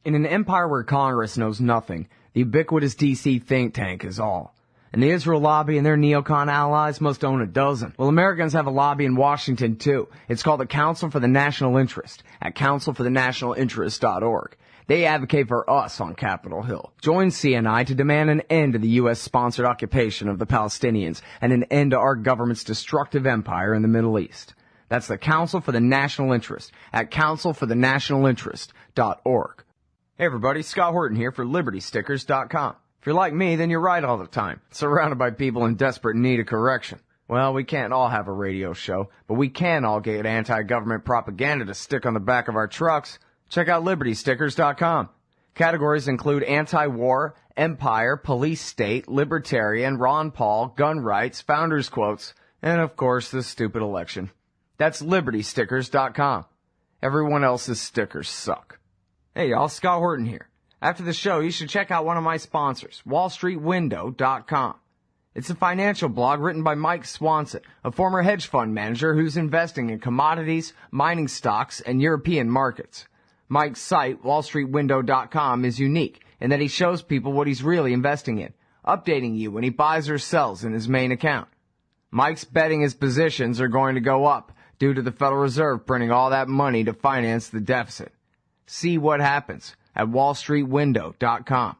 In an empire where Congress knows nothing, the ubiquitous DC think tank is all. And the Israel lobby and their neocon allies must own a dozen. Well, Americans have a lobby in Washington, too. It's called the Council for the National Interest at councilforthenationalinterest.org. They advocate for us on Capitol Hill. Join CNI to demand an end to the U.S.-sponsored occupation of the Palestinians and an end to our government's destructive empire in the Middle East. That's the Council for the National Interest at councilforthenationalinterest.org. Hey everybody, Scott Horton here for LibertyStickers.com. If you're like me, then you're right all the time, surrounded by people in desperate need of correction. Well, we can't all have a radio show, but we can all get anti-government propaganda to stick on the back of our trucks. Check out LibertyStickers.com. Categories include anti-war, empire, police state, libertarian, Ron Paul, gun rights, founders quotes, and of course the stupid election. That's LibertyStickers.com. Everyone else's stickers suck. Hey y'all, Scott Horton here. After the show, you should check out one of my sponsors, WallStreetWindow.com. It's a financial blog written by Mike Swanson, a former hedge fund manager who's investing in commodities, mining stocks, and European markets. Mike's site, WallStreetWindow.com, is unique in that he shows people what he's really investing in, updating you when he buys or sells in his main account. Mike's betting his positions are going to go up due to the Federal Reserve printing all that money to finance the deficit. See what happens at WallStreetWindow.com.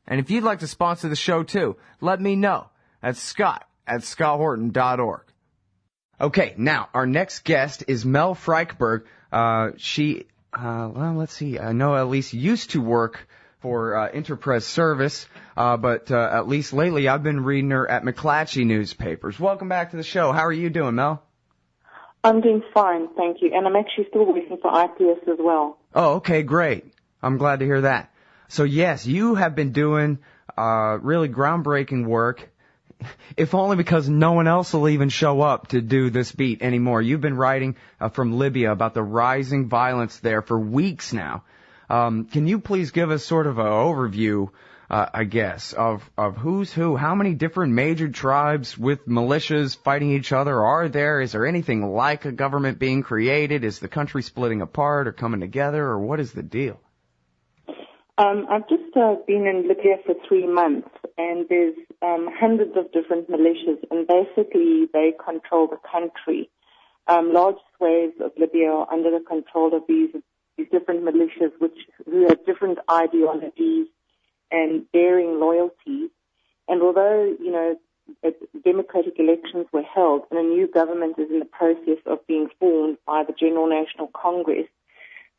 And if you'd like to sponsor the show too, let me know at Scott@ScottHorton.org. Okay, now our next guest is Mel Frykberg. She, let's see, I know at least used to work for Interpress Service, but at least lately I've been reading her at McClatchy newspapers. Welcome back to the show. How are you doing, Mel? I'm doing fine, thank you. And I'm actually still working for IPS as well. Oh, okay, great. I'm glad to hear that. So, yes, you have been doing really groundbreaking work, if only because no one else will even show up to do this beat anymore. You've been writing from Libya about the rising violence there for weeks now. Can you please give us sort of an overview, I guess, of who's who? How many different major tribes with militias fighting each other are there? Is there anything like a government being created? Is the country splitting apart or coming together, or what is the deal? I've just been in Libya for 3 months, and there's hundreds of different militias, and basically they control the country. Large swathes of Libya are under the control of these different militias, who have different ideologies and varying loyalties. And although, democratic elections were held and a new government is in the process of being formed by the General National Congress,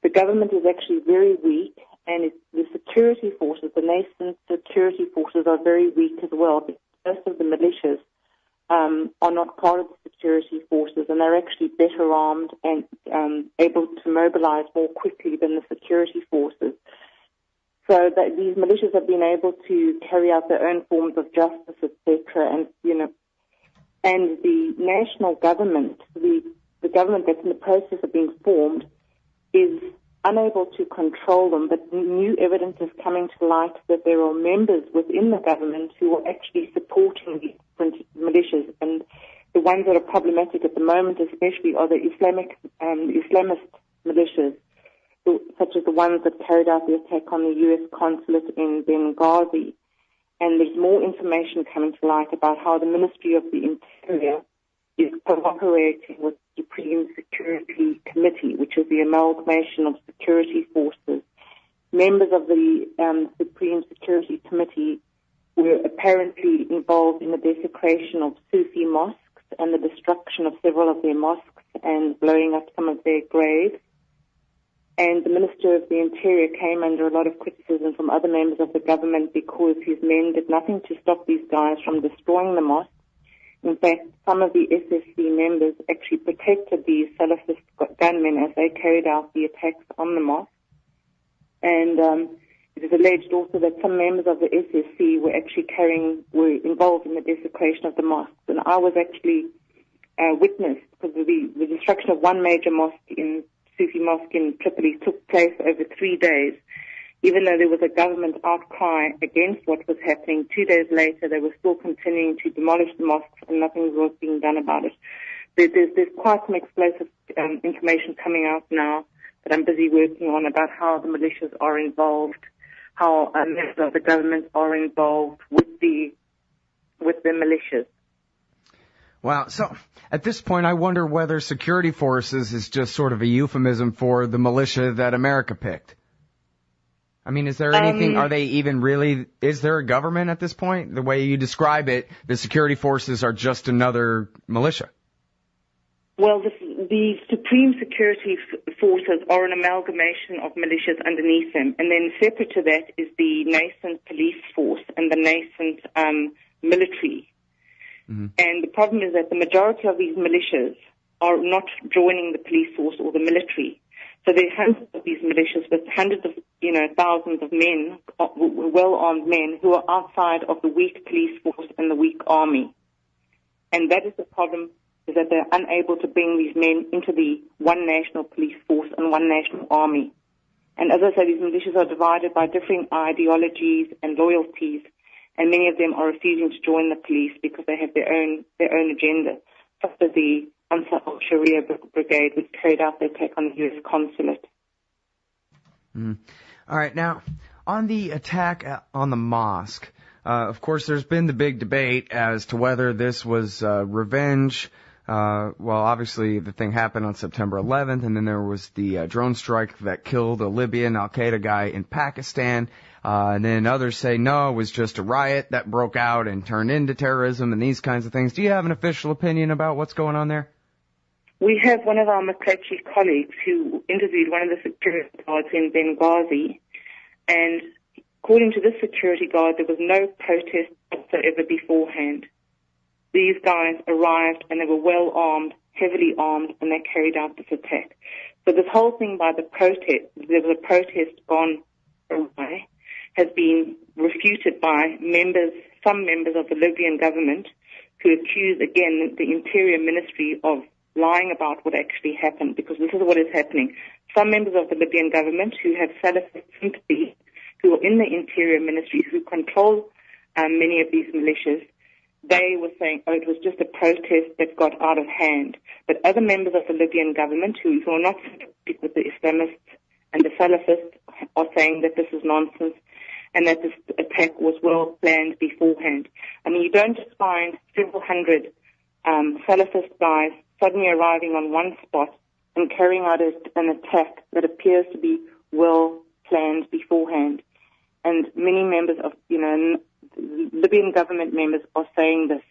the government is actually very weak, and the security forces, the nascent security forces, are very weak as well. Most of the militias are not part of the security forces, and they're actually better armed and able to mobilize more quickly than the security forces. So that these militias have been able to carry out their own forms of justice, etc. And the national government, the government that's in the process of being formed, is unable to control them, but new evidence is coming to light that there are members within the government who are actually supporting these different militias, and the ones that are problematic at the moment especially are the Islamist militias, such as the ones that carried out the attack on the U.S. consulate in Benghazi. And there's more information coming to light about how the Ministry of the Interior is cooperating with the Supreme Security Committee, which is the amalgamation of security forces. Members of the Supreme Security Committee were apparently involved in the desecration of Sufi mosques and the destruction of several of their mosques and blowing up some of their graves. And the Minister of the Interior came under a lot of criticism from other members of the government because his men did nothing to stop these guys from destroying the mosques. In fact, some of the SSC members actually protected these Salafist gunmen as they carried out the attacks on the mosque. And it is alleged also that some members of the SSC were involved in the desecration of the mosques. And I was actually witness, because the destruction of one major Sufi mosque in Tripoli took place over 3 days. Even though there was a government outcry against what was happening, 2 days later they were still continuing to demolish the mosques and nothing was being done about it. There's quite some explosive information coming out now that I'm busy working on about how the militias are involved, how members of the government are involved with the militias. Wow. So at this point, I wonder whether security forces is just sort of a euphemism for the militia that America picked. I mean, is there anything, are they even really, is there a government at this point? The way you describe it, the security forces are just another militia. Well, the Supreme Security Forces are an amalgamation of militias underneath them. And then separate to that is the nascent police force and the nascent military. Mm-hmm. And the problem is that the majority of these militias are not joining the police force or the military. So there are hundreds of these militias with hundreds of, thousands of men, well-armed men, who are outside of the weak police force and the weak army. And that is the problem, is that they're unable to bring these men into the one national police force and one national army. And as I say, these militias are divided by different ideologies and loyalties, and many of them are refusing to join the police because they have their own agenda, such as the Ansar al-Sharia Brigade, which carried out the attack on the U.S. consulate. Mm. All right, now, on the attack on the mosque, of course, there's been the big debate as to whether this was revenge. Well, obviously, the thing happened on September 11th, and then there was the drone strike that killed a Libyan al-Qaeda guy in Pakistan. And then others say, no, it was just a riot that broke out and turned into terrorism and these kinds of things. Do you have an official opinion about what's going on there? We have one of our McClatchy colleagues who interviewed one of the security guards in Benghazi, and according to this security guard, there was no protest whatsoever beforehand. These guys arrived and they were well armed, heavily armed, and they carried out this attack. So this whole thing by the protest, there was a protest gone away, has been refuted by some members of the Libyan government who accuse, again, the Interior Ministry of lying about what actually happened, because this is what is happening. Some members of the Libyan government who have Salafist sympathy, who are in the Interior Ministry, who control many of these militias, they were saying, it was just a protest that got out of hand. But other members of the Libyan government who are not sympathetic with the Islamists and the Salafists are saying that this is nonsense and that this attack was well planned beforehand. I mean, you don't just find several hundred Salafist guys suddenly arriving on one spot and carrying out an attack that appears to be well planned beforehand. And many members of, Libyan government members are saying this.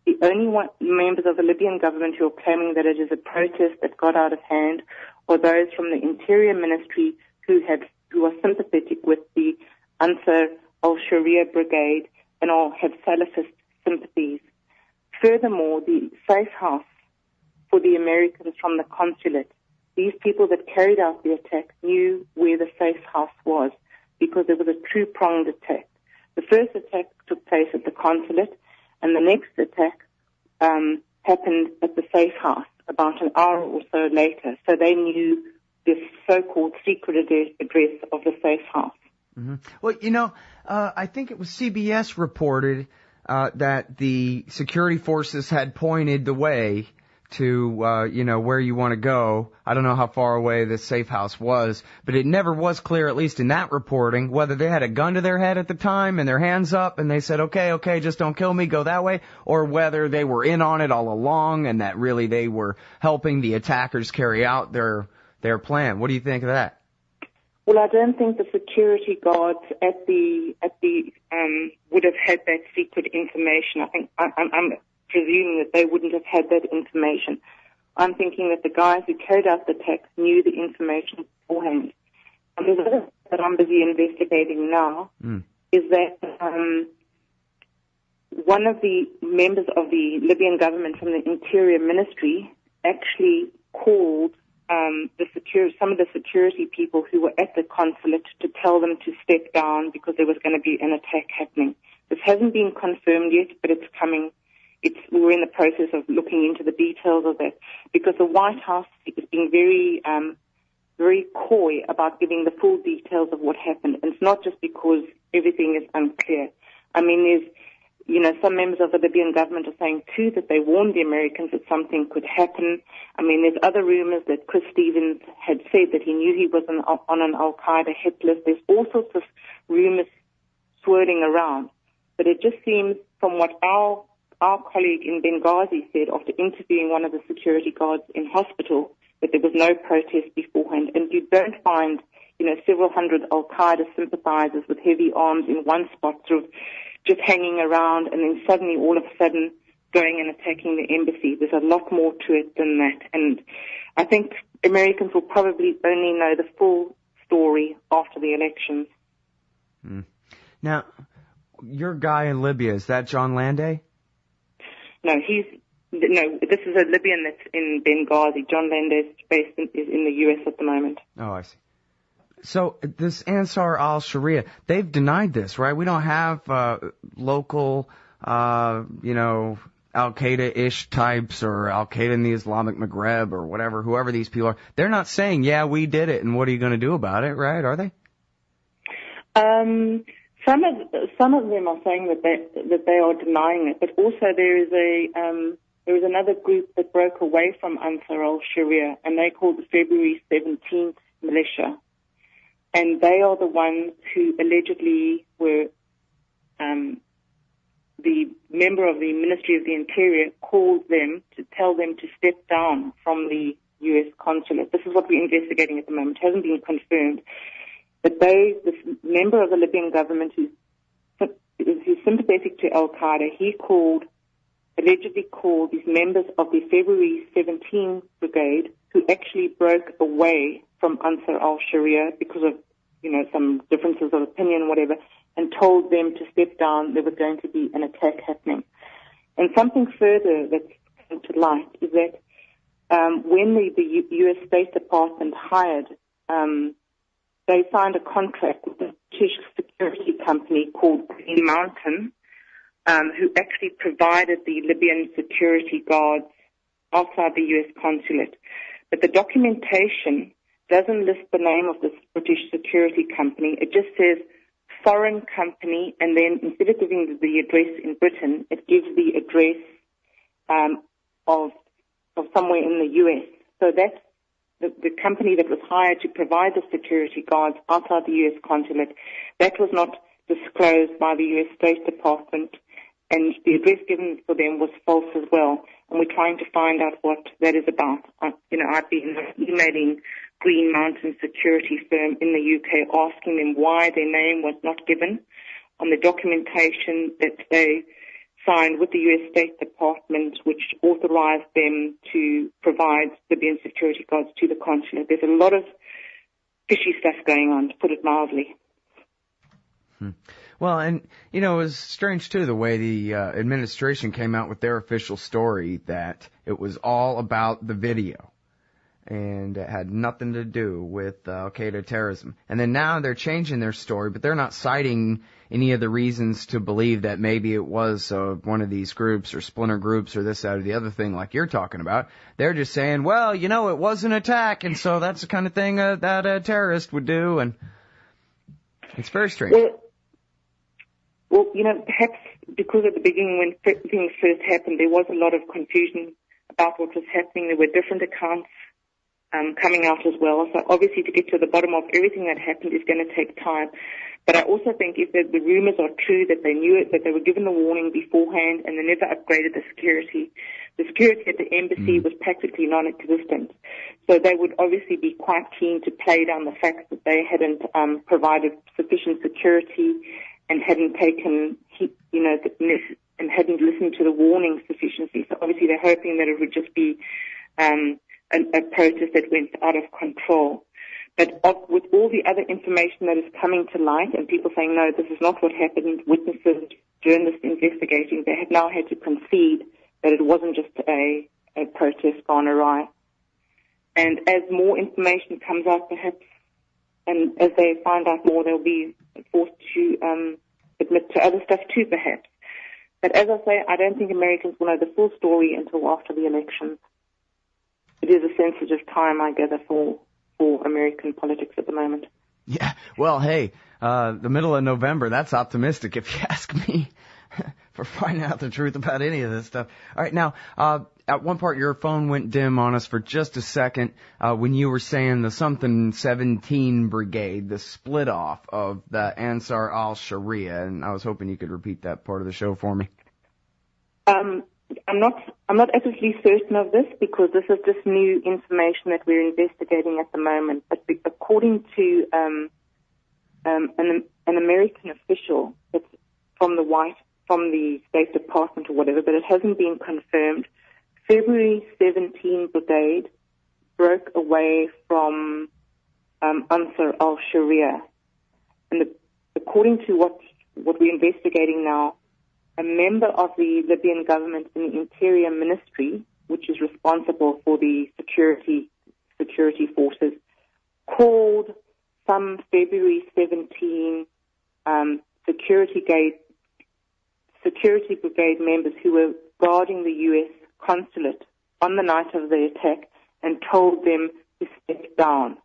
The only members of the Libyan government who are claiming that it is a protest that got out of hand are those from the Interior Ministry who are sympathetic with the Ansar al-Sharia Brigade and have Salafist sympathies. Furthermore, the safe house for the Americans from the consulate, these people that carried out the attack knew where the safe house was because there was a two-pronged attack. The first attack took place at the consulate, and the next attack happened at the safe house about an hour or so later. So they knew this so-called secret address of the safe house. Mm-hmm. Well, I think it was CBS reported that the security forces had pointed the way to, where you want to go. I don't know how far away this safe house was, but it never was clear, at least in that reporting, whether they had a gun to their head at the time and their hands up and they said, okay, just don't kill me, go that way, or whether they were in on it all along and that really they were helping the attackers carry out their plan. What do you think of that? Well, I don't think the security guards at the would have had that secret information. I think I'm presuming that they wouldn't have had that information. I'm thinking that the guys who carried out the attack knew the information beforehand. And the other that I'm busy investigating now is that one of the members of the Libyan government from the Interior Ministry actually called some of the security people who were at the consulate to tell them to step down because there was going to be an attack happening. This hasn't been confirmed yet, but it's coming. We're in the process of looking into the details of that because the White House is being very, very coy about giving the full details of what happened. And it's not just because everything is unclear. I mean, some members of the Libyan government are saying, too, that they warned the Americans that something could happen. I mean, there's other rumors that Chris Stevens had said that he knew he was on an al-Qaeda hit list. There's all sorts of rumors swirling around. But it just seems, from what our colleague in Benghazi said after interviewing one of the security guards in hospital, that there was no protest beforehand. And you don't find, several hundred al-Qaeda sympathizers with heavy arms in one spot, sort of just hanging around, and then suddenly, all of a sudden, going and attacking the embassy. There's a lot more to it than that. And I think Americans will probably only know the full story after the elections. Now, your guy in Libya, is that John Landay? No, this is a Libyan that's in Benghazi. John Landay is in the U.S. at the moment. Oh, I see. So this Ansar al-Sharia, they've denied this, right? We don't have local, Al-Qaeda-ish types or Al-Qaeda in the Islamic Maghreb or whatever, whoever these people are. They're not saying, yeah, we did it, and what are you going to do about it, right? Are they? Some of them are saying that they are denying it, but also there is another group that broke away from Ansar al-Sharia, and they called the February 17th militia. And they are the ones who allegedly were, the member of the Ministry of the Interior called them to tell them to step down from the U.S. consulate. This is what we're investigating at the moment. It hasn't been confirmed. But this member of the Libyan government who's sympathetic to Al-Qaeda, he allegedly called these members of the February 17 brigade, who actually broke away from Ansar al-Sharia because of, some differences of opinion, whatever, and told them to step down. There was going to be an attack happening. And something further that's come to light is that when the U.S. State Department hired, they signed a contract with a British security company called Green Mountain, who actually provided the Libyan security guards outside the U.S. consulate. But the documentation doesn't list the name of this British security company. It just says foreign company, and then instead of giving the address in Britain, it gives the address of somewhere in the U.S. So that's the company that was hired to provide the security guards outside the U.S. consulate. That was not disclosed by the U.S. State Department, and the address given for them was false as well. And we're trying to find out what that is about. I've been emailing Green Mountain security firm in the UK asking them why their name was not given on the documentation that they signed with the US State Department, which authorized them to provide Libyan security guards to the consulate. There's a lot of fishy stuff going on, to put it mildly. Well, and, it was strange, too, the way the administration came out with their official story that it was all about the video and it had nothing to do with Al-Qaeda terrorism. And then now they're changing their story, but they're not citing any of the reasons to believe that maybe it was one of these groups or splinter groups or this, that, or the other thing like you're talking about. They're just saying, well, it was an attack, and so that's the kind of thing that a terrorist would do, and it's very strange. Well, perhaps because at the beginning when things first happened, there was a lot of confusion about what was happening. There were different accounts coming out as well. So obviously to get to the bottom of everything that happened is going to take time. But I also think if the rumors are true that they knew it, that they were given the warning beforehand and they never upgraded the security at the embassy was practically non-existent. So they would obviously be quite keen to play down the fact that they hadn't provided sufficient security and hadn't taken, and hadn't listened to the warning sufficiently. So obviously they're hoping that it would just be a protest that went out of control. But with all the other information that is coming to light and people saying, no, this is not what happened, witnesses, journalists investigating, they have now had to concede that it wasn't just a protest gone awry. And as more information comes out, perhaps, and as they find out more, they'll be forced to admit to other stuff too, perhaps. But as I say, I don't think Americans will know the full story until after the elections. It is a sensitive time, I gather, for American politics at the moment. Yeah, well, hey, the middle of November, that's optimistic if you ask me. for finding out the truth about any of this stuff. All right, now, at one part your phone went dim on us for just a second when you were saying the something 17 Brigade, the split off of the Ansar al-Sharia, and I was hoping you could repeat that part of the show for me. I'm not absolutely certain of this because this is just new information that we're investigating at the moment. But according to an American official that's from the State Department or whatever, but it hasn't been confirmed, February 17 Brigade broke away from Ansar al-Sharia. And according to what we're investigating now, a member of the Libyan government in the Interior Ministry, which is responsible for the security forces, called some February 17 security brigade members who were guarding the U.S. consulate on the night of the attack and told them to step down.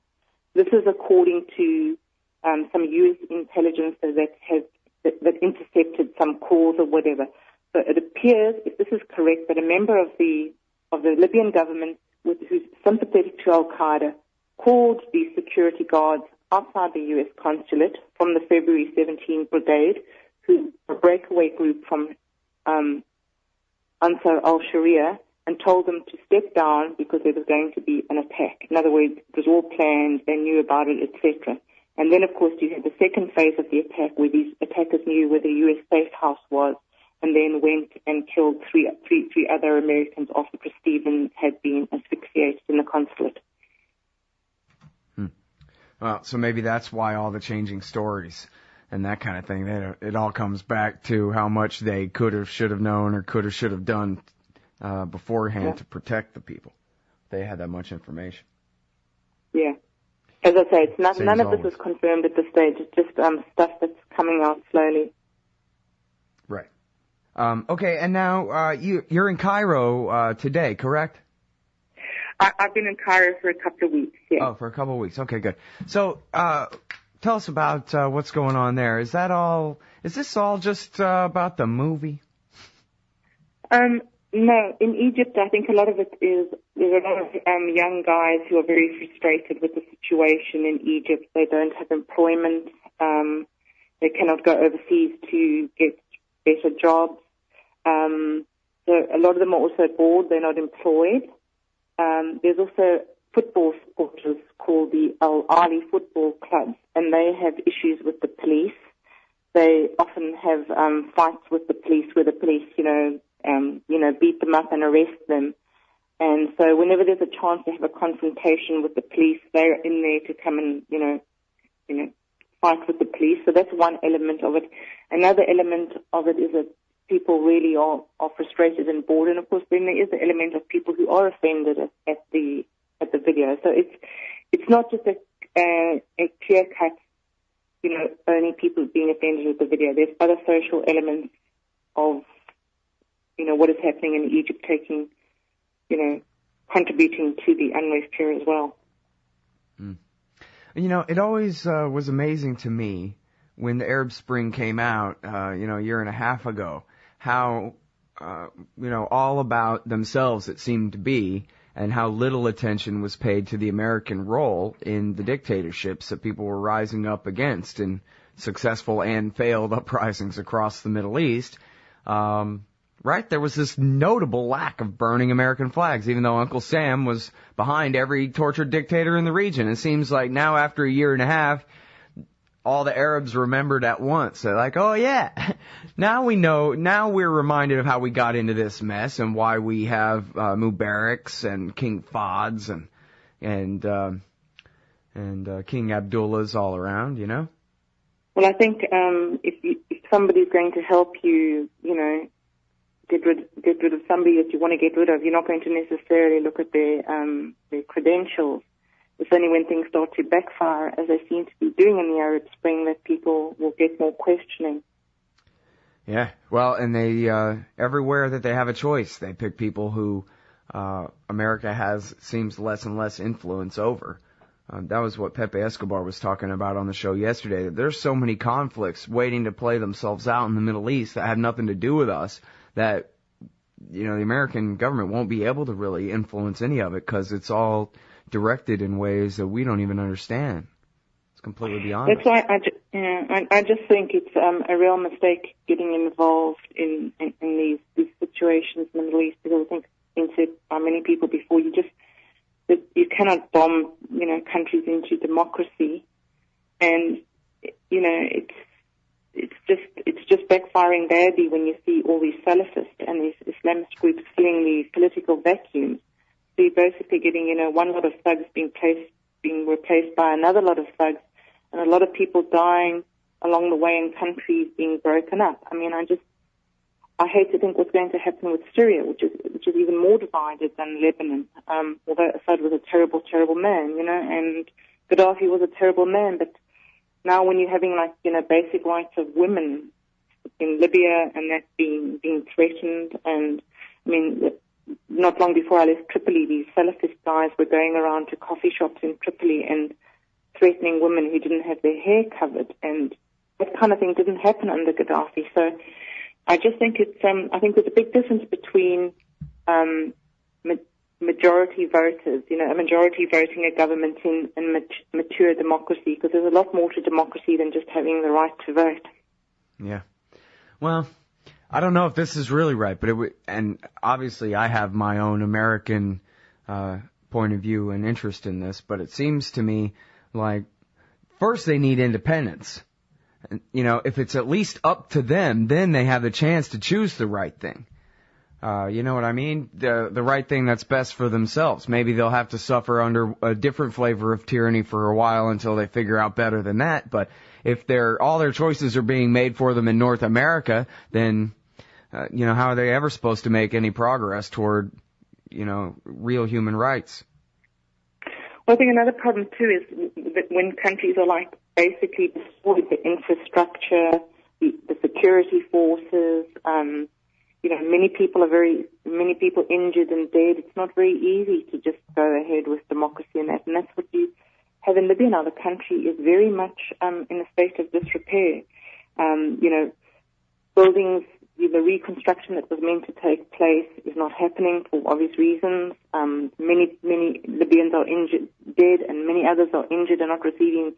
This is according to some U.S. intelligence that intercepted some calls or whatever. So it appears, if this is correct, that a member of the Libyan government who's sympathetic to Al-Qaeda called the security guards outside the U.S. consulate from the February 17 Brigade, who's a breakaway group from Ansar al-Sharia, and told them to step down because there was going to be an attack. In other words, it was all planned, they knew about it, etc. And then, of course, you had the second phase of the attack where these attackers knew where the U.S. safe house was and then went and killed three other Americans after Stevens had been asphyxiated in the consulate. Well, so maybe that's why all the changing stories and that kind of thing, it all comes back to how much they could have, should have known or could have, should have done beforehand to protect the people. They had that much information. Yeah. As I say, none of this is confirmed at this stage. It's just stuff that's coming out slowly. Right. Okay, and now you're in Cairo today, correct? I've been in Cairo for a couple of weeks, yeah. Oh, for a couple of weeks. Okay, good. So tell us about what's going on there. Is this all just about the movie? No, in Egypt, I think a lot of it is, there's a lot of young guys who are very frustrated with the situation in Egypt. They don't have employment. They cannot go overseas to get better jobs. So a lot of them are also bored. They're not employed. There's also football supporters called the Al Ali Football Club, and they have issues with the police. They often have fights with the police where the police, beat them up and arrest them. And so whenever there's a chance to have a confrontation with the police, they're in there to come and, fight with the police. So that's one element of it. Another element of it is that people really are frustrated and bored. And of course, then there is the element of people who are offended at the video. So it's not just a clear cut, only people being offended with the video. There's other social elements of what is happening in Egypt contributing to the unrest here as well. Mm. It always was amazing to me when the Arab Spring came out, a year and a half ago, how, all about themselves it seemed to be, and how little attention was paid to the American role in the dictatorships that people were rising up against in successful and failed uprisings across the Middle East. Right? There was this notable lack of burning American flags, even though Uncle Sam was behind every tortured dictator in the region. It seems like now, after a year and a half, all the Arabs remembered at once. They're like, oh yeah, now we know, now we're reminded of how we got into this mess and why we have Mubaraks and King Fahd's and King Abdullah's all around, Well, I think if somebody's going to help you, get rid of somebody that you want to get rid of, you're not going to necessarily look at their credentials. It's only when things start to backfire, as they seem to be doing in the Arab Spring, that people will get more questioning. Yeah, well, and they everywhere that they have a choice, they pick people who America seems less and less influence over. That was what Pepe Escobar was talking about on the show yesterday, that there's so many conflicts waiting to play themselves out in the Middle East that have nothing to do with us, that, the American government won't be able to really influence any of it because it's all directed in ways that we don't even understand. It's completely beyond us. That's why I just think it's a real mistake getting involved in these situations in the Middle East, because I think it's been said by many people before, that you cannot bomb, countries into democracy, and it's just backfiring badly when you see all these Salafist and these Islamist groups filling these political vacuums. So you're basically getting, one lot of thugs being replaced by another lot of thugs, and a lot of people dying along the way in countries being broken up. I mean, I hate to think what's going to happen with Syria, which is even more divided than Lebanon. Although Assad was a terrible, terrible man, and Gaddafi was a terrible man, but now when you're having basic rights of women in Libya, and that's being threatened, and I mean, not long before I left Tripoli, these Salafist guys were going around to coffee shops in Tripoli and threatening women who didn't have their hair covered, and that kind of thing didn't happen under Gaddafi. So I just think I think there's a big difference between majority voters, a majority voting a government in mature democracy, because there's a lot more to democracy than just having the right to vote. Yeah. Well, I don't know if this is really right, but and obviously I have my own American point of view and interest in this, but it seems to me like first they need independence. If it's at least up to them, then they have the chance to choose the right thing. You know what I mean? The right thing that's best for themselves. Maybe they'll have to suffer under a different flavor of tyranny for a while until they figure out better than that. But if all their choices are being made for them in North America, then, how are they ever supposed to make any progress toward, real human rights? Well, I think another problem too is that when countries are basically destroyed, the infrastructure, the security forces, many people injured and dead. It's not very easy to just go ahead with democracy and that. And that's what you have in Libya now. The country is very much in a state of disrepair. Buildings, the reconstruction that was meant to take place is not happening for obvious reasons. Many Libyans are dead, and many others are injured and not receiving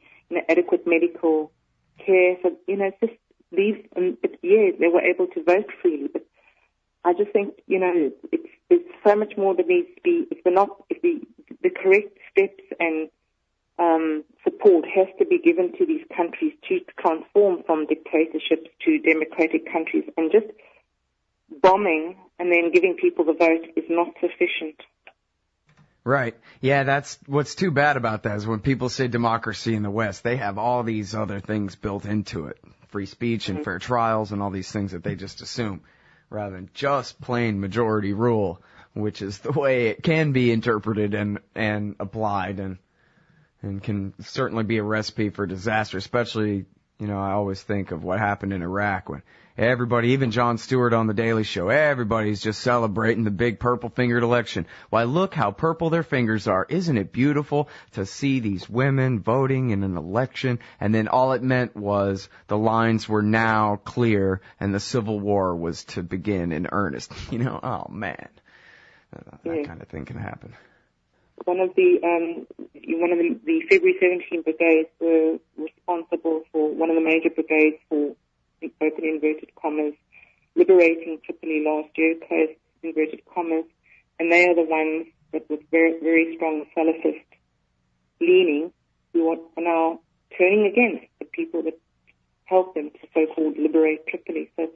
adequate medical care. So, it's just these, they were able to vote freely, but I just think, there's so much more that needs to be, if the correct steps and support has to be given to these countries to transform from dictatorships to democratic countries, and just bombing and then giving people the vote is not sufficient. Right. Yeah, that's what's too bad about that is when people say democracy in the West, they have all these other things built into it. Free speech and fair trials and all these things that they just assume, rather than just plain majority rule, which is the way it can be interpreted and applied and can certainly be a recipe for disaster, especially, I always think of what happened in Iraq when everybody, even Jon Stewart on The Daily Show, everybody's just celebrating the big purple-fingered election. Why, look how purple their fingers are. Isn't it beautiful to see these women voting in an election? And then all it meant was the lines were now clear and the Civil War was to begin in earnest. Oh, man. That kind of thing can happen. One of the February 17 brigades were responsible for one of the major brigades for, open inverted commas, liberating Tripoli last year, close inverted commas, and they are the ones that with very, very strong Salafist leaning who are now turning against the people that helped them to so-called liberate Tripoli. So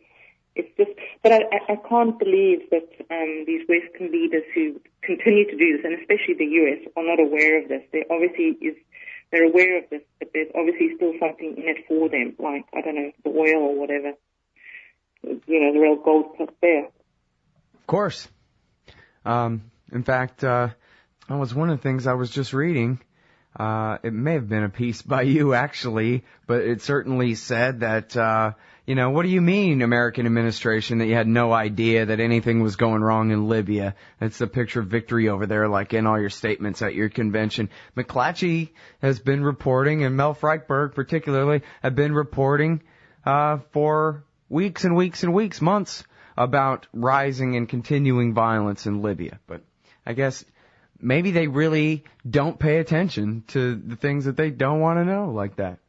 it's just, but I can't believe that these Western leaders who continue to do this, and especially the US, are not aware of this. They're aware of this, but there's obviously still something in it for them, like, I don't know, the oil or whatever. The real gold plus there. Of course. In fact, that was one of the things I was just reading. It may have been a piece by you, actually, but it certainly said that, what do you mean, American administration, that you had no idea that anything was going wrong in Libya? It's a picture of victory over there, like in all your statements at your convention. McClatchy has been reporting, and Mel Frykberg particularly, have been reporting for weeks and weeks and weeks, months, about rising and continuing violence in Libya. But I guess maybe they really don't pay attention to the things that they don't want to know like that.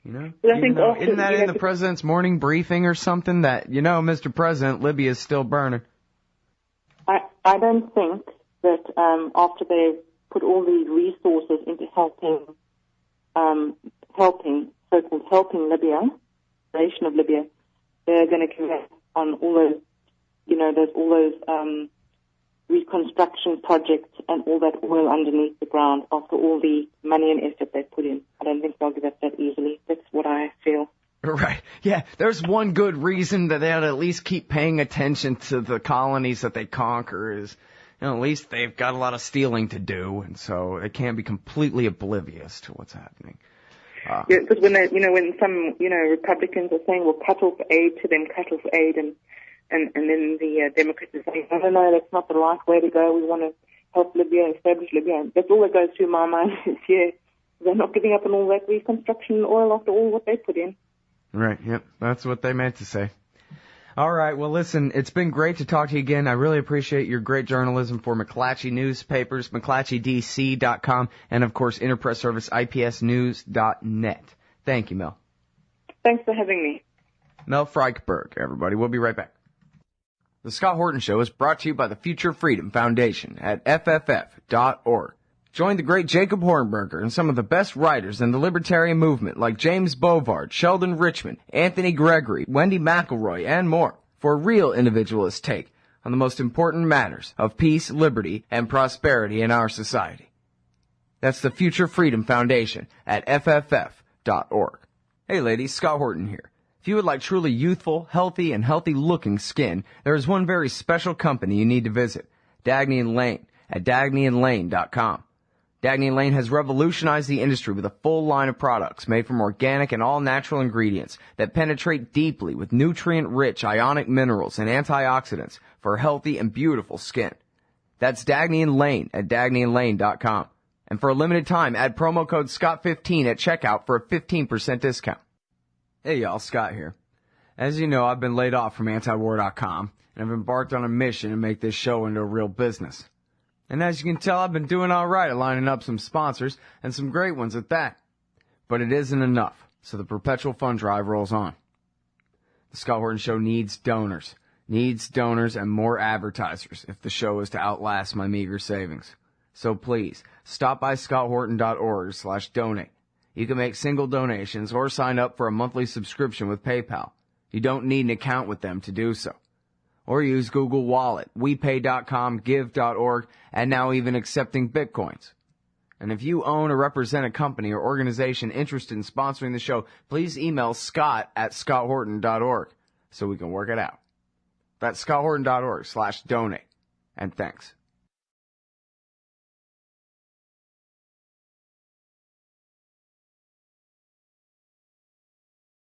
I think isn't that in the president's morning briefing or something that, Mr. President, Libya is still burning? I don't think that after they've put all these resources into helping Libya, the nation of Libya, they're going to collect on all those, reconstruction projects and all that oil underneath the ground after all the money and effort they put in. I don't think they'll give up that easily. That's what I feel. Right. Yeah, there's one good reason that they ought to at least keep paying attention to the colonies that they conquer is, at least they've got a lot of stealing to do, and so they can't be completely oblivious to what's happening. Because when some, Republicans are saying, well, cut off aid to them, and then the Democrats are saying, no, that's not the right way to go. We want to help Libya, establish Libya. That's all that goes through my mind is, they're not giving up on all that reconstruction oil after all what they put in. Right, yep, that's what they meant to say. All right, well, listen, it's been great to talk to you again. I really appreciate your great journalism for McClatchy newspapers, McClatchydC.com, and, of course, Interpress Service, IPSnews.net. Thank you, Mel. Thanks for having me. Mel Frykberg, everybody. We'll be right back. The Scott Horton Show is brought to you by the Future Freedom Foundation at FFF.org. Join the great Jacob Hornberger and some of the best writers in the libertarian movement like James Bovard, Sheldon Richman, Anthony Gregory, Wendy McElroy, and more for a real individualist take on the most important matters of peace, liberty, and prosperity in our society. That's the Future Freedom Foundation at FFF.org. Hey ladies, Scott Horton here. If you would like truly youthful, healthy, and healthy-looking skin, there is one very special company you need to visit, Dagny & Lane at DagnyandLane.com. Dagny & Lane has revolutionized the industry with a full line of products made from organic and all-natural ingredients that penetrate deeply with nutrient-rich ionic minerals and antioxidants for healthy and beautiful skin. That's Dagny & Lane at DagnyandLane.com. And for a limited time, add promo code SCOTT15 at checkout for a 15% discount. Hey y'all, Scott here. As you know, I've been laid off from antiwar.com, and I've embarked on a mission to make this show into a real business. And as you can tell, I've been doing all right at lining up some sponsors, and some great ones at that. But it isn't enough, so the perpetual fund drive rolls on. The Scott Horton Show needs donors and more advertisers if the show is to outlast my meager savings. So please, stop by scotthorton.org/donate. You can make single donations or sign up for a monthly subscription with PayPal. You don't need an account with them to do so. Or use Google Wallet, WePay.com, Give.org, and now even accepting Bitcoins. And if you own or represent a company or organization interested in sponsoring the show, please email Scott at scotthorton.org so we can work it out. That's scotthorton.org/donate. And thanks.